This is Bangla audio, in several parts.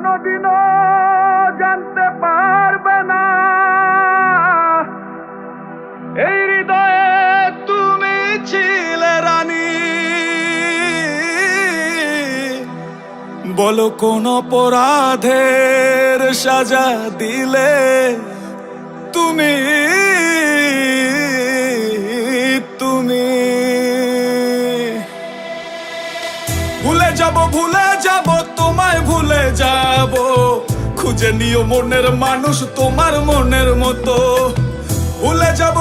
কোনোদিনও জানতে পারবে না এই হৃদয়ে তুমি ছিলে রানী। বলো কোন অপরাধের সাজা দিলে তুমি তুমি ভুলে যাব তোমায় ভুলে যাব, খুঁজে নিও মনের মানুষ তোমার মনের মতো। ভুলে যাব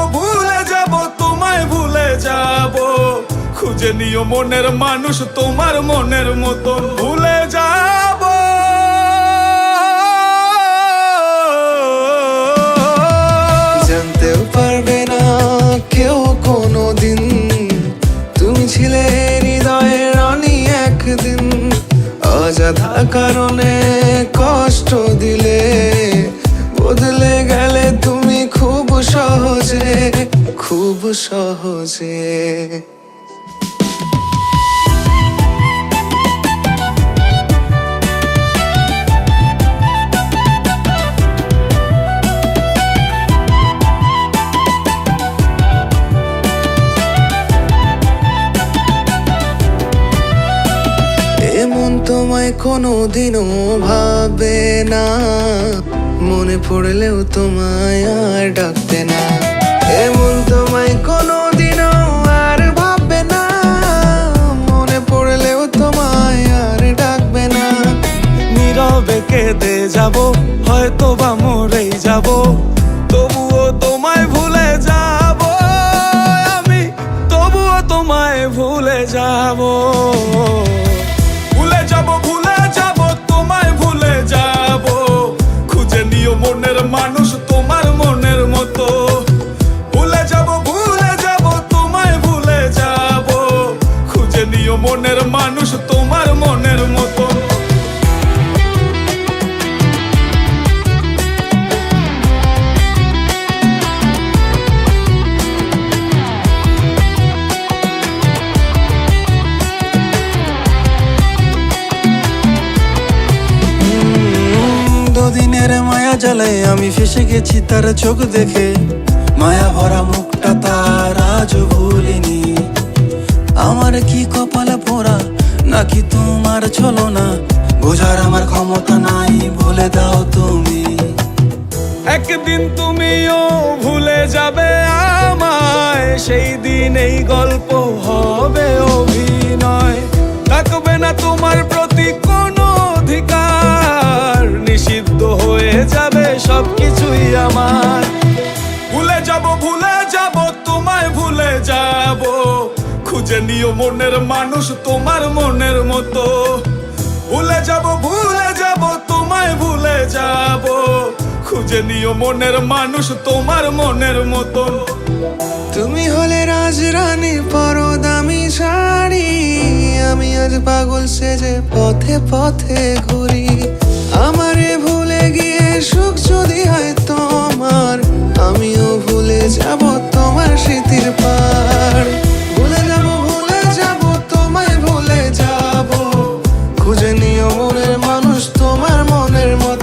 তোমায় ভুলে যাব, খুঁজে নিও মনের মানুষ তোমার মনের মতো। ভুলে যাব জানতেও পারবে না কেউ কোনোদিন তুমি ছিলে হৃদয়ের রানী একদিন। অযথা কারণে কষ্ট দিলে বদলে গেলে তুমি খুব সহজে, খুব সহজে। এমন তোমায় কোনোদিনও ভাবে না, মনে পড়লেও তোমায় আর ডাকবে না। এমন তোমায় কোনোদিনও আর ভাববে না, মনে পড়লেও তোমায় আর ডাকবে না। নীরবে কেঁদে যাব, হয়তো বা মরেই যাব, তবুও তোমায় ভুলে যাব আমি, তবুও তোমায় ভুলে যাব। ভুলে যাব তোমায় ভুলে যাব, খুঁজে নিও মনের মানুষ তোমার মনের মতো। ভুলে যাব তোমায় ভুলে যাব, খুঁজে নিও মনের মানুষ তোমার মনের মতো। দিনের মায়া জালে আমি ফেসে গেছি তার চোখ দেখে, মায়া ভরা মুখটা তার আজও ভুলিনি। আমার কি কপালে পোড়া নাকি তোমার ছলনা, বোঝার আমার ক্ষমতা নাই, ভুলে দাও তুমি। একদিন তুমিও ভুলে যাবে আমায়, সেই দিন এই গল্প হবে অভিনয়। থাকবে না তোমার প্রতি কোনো অধিকার, নিষিদ্ধ হয়ে যাবে সবকিছুই আমার। ভুলে যাব তোমায় ভুলে যাব, খুঁজে নিও মনের মানুষ তোমার মনের মতো। ভুলে যাব তোমায় ভুলে যাব, খুঁজে নিও মনের মানুষ তোমার মনের মতো। তুমি হলে রাজরানী পরদামি শাড়ি, আমি আজ পাগল সেজে পথে পথে ঘুরি। আমারে ভুলে গিয়ে সুখ যদি হয় তোমার, আমিও ভুলে যাব তোমার স্মৃতির পার। ভুলে যাব তোমায় ভুলে যাব, খুঁজে নিও মনের মানুষ তোমার মনের মতো।